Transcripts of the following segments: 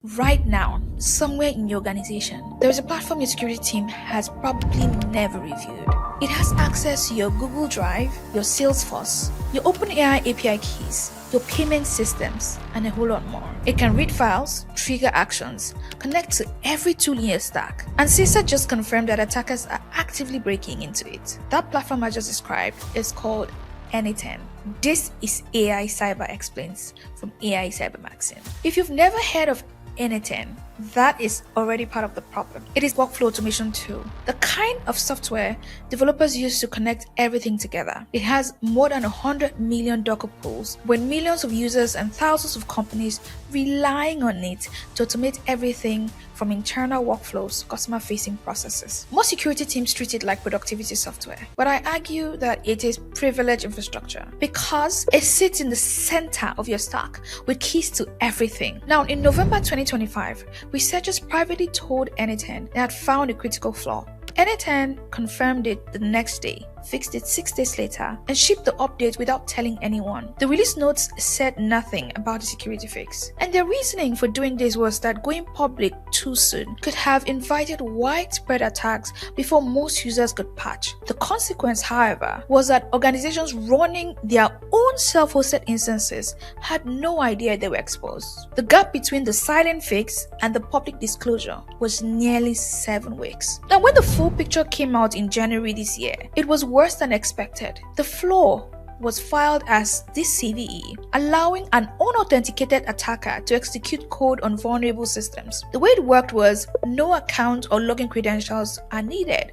Right now, somewhere in your organization, there is a platform your security team has probably never reviewed. It has access to your Google Drive, your Salesforce, your OpenAI API keys, your payment systems, and a whole lot more. It can read files, trigger actions, connect to every tool in your stack. And CISA just confirmed that attackers are actively breaking into it. That platform I just described is called 𝐻𝐻. This is AI Cyber Explains from AI Cyber Maxim. If you've never heard of 𝐻𝐻, that is already part of the problem. It is workflow automation tool, the kind of software developers use to connect everything together. It has more than 100 million Docker pulls, with millions of users and thousands of companies relying on it to automate everything from internal workflows to customer-facing processes. Most security teams treat it like productivity software, but I argue that it is privileged infrastructure because it sits in the center of your stack with keys to everything. Now, in November 2025, researchers privately told 𝐻𝐻 they had found a critical flaw. 𝐻𝐻 confirmed it the next day, fixed it 6 days later, and shipped the update without telling anyone. The release notes said nothing about the security fix, and their reasoning for doing this was that going public too soon could have invited widespread attacks before most users could patch. The consequence, however, was that organizations running their own self-hosted instances had no idea they were exposed. The gap between the silent fix and the public disclosure was nearly 7 weeks. Now, when the full picture came out in January this year, it was worse than expected. The flaw was filed as this CVE, allowing an unauthenticated attacker to execute code on vulnerable systems. The way it worked was no account or login credentials are needed,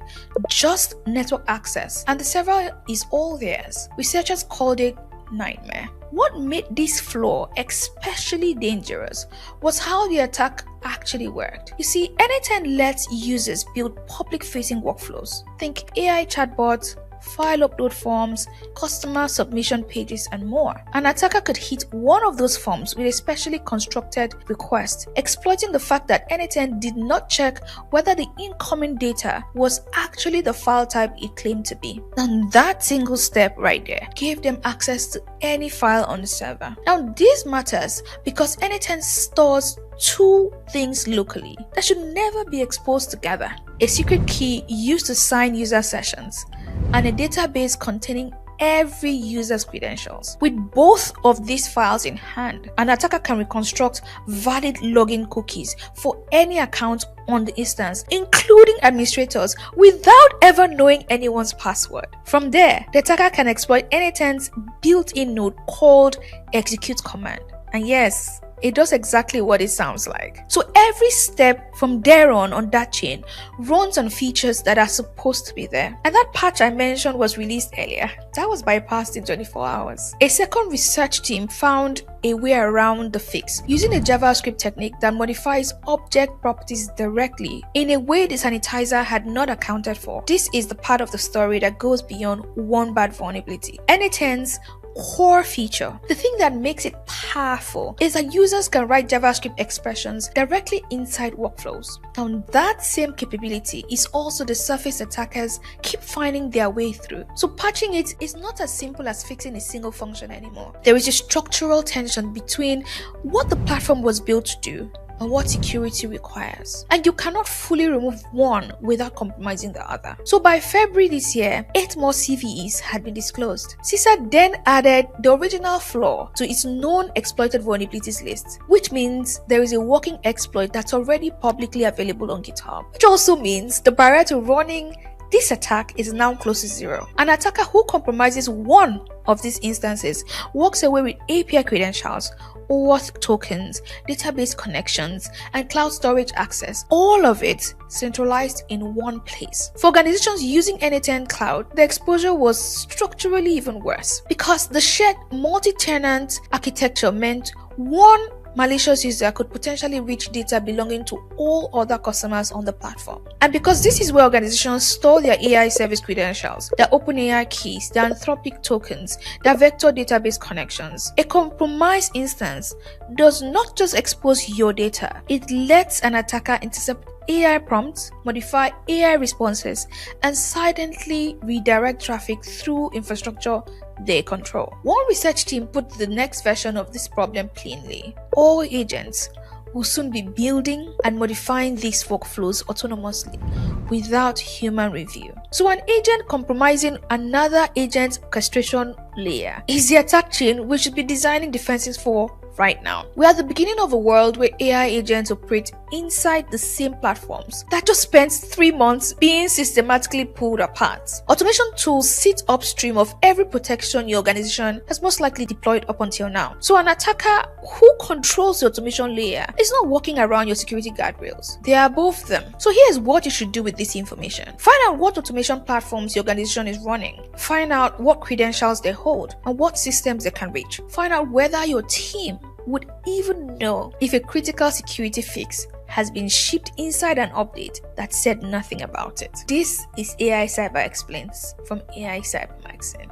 just network access, and the server is all theirs. Researchers called it nightmare. What made this flaw especially dangerous was how the attack actually worked. You see, 𝐻𝐻 lets users build public-facing workflows. Think AI chatbots, file upload forms, customer submission pages, and more. An attacker could hit one of those forms with a specially constructed request, exploiting the fact that 𝐻𝐻 did not check whether the incoming data was actually the file type it claimed to be. And that single step right there gave them access to any file on the server. Now, this matters because 𝐻𝐻 stores two things locally that should never be exposed together: a secret key used to sign user sessions and a database containing every user's credentials. With both of these files in hand, an attacker can reconstruct valid login cookies for any account on the instance, including administrators, without ever knowing anyone's password. From there, the attacker can exploit 𝐻𝐻's built-in node called execute command. And yes, it does exactly what it sounds like. So every step from there on that chain runs on features that are supposed to be there. And that patch I mentioned was released earlier. That was bypassed in 24 hours. A second research team found a way around the fix using a JavaScript technique that modifies object properties directly in a way the sanitizer had not accounted for. This is the part of the story that goes beyond one bad vulnerability. 𝐻𝐻's core feature, the thing that makes it powerful, is that users can write JavaScript expressions directly inside workflows. Now, that same capability is also the surface attackers keep finding their way through. So patching it is not as simple as fixing a single function anymore. There is a structural tension between what the platform was built to do and what security requires, and you cannot fully remove one without compromising the other. So by February this year, 8 more CVEs had been disclosed. CISA then added the original flaw to its known exploited vulnerabilities list, which means there is a working exploit that's already publicly available on GitHub, which also means the barrier to running this attack is now close to zero. An attacker who compromises one of these instances walks away with API credentials, OAuth tokens, database connections, and cloud storage access, all of it centralized in one place. For organizations using 𝐻𝐻 cloud, the exposure was structurally even worse because the shared multi-tenant architecture meant one malicious user could potentially reach data belonging to all other customers on the platform. And because this is where organizations store their AI service credentials, their OpenAI keys, their Anthropic tokens, their vector database connections, a compromised instance does not just expose your data, it lets an attacker intercept AI prompts, modify AI responses, and silently redirect traffic through infrastructure they control. One research team put the next version of this problem plainly: all agents, will soon be building and modifying these workflows autonomously without human review. So an agent compromising another agent's orchestration layer is the attack chain we should be designing defenses for right now. We are at the beginning of a world where AI agents operate inside the same platforms that just spent 3 months being systematically pulled apart. Automation tools sit upstream of every protection your organization has most likely deployed up until now. So an attacker who controls the automation layer is not walking around your security guardrails. They are above them. So here's what you should do with this information. Find out what automation platforms your organization is running. Find out what credentials they hold and what systems they can reach. Find out whether your team would even know if a critical security fix has been shipped inside an update that said nothing about it. This is AI Cyber Explains from AI Cyber Magazine.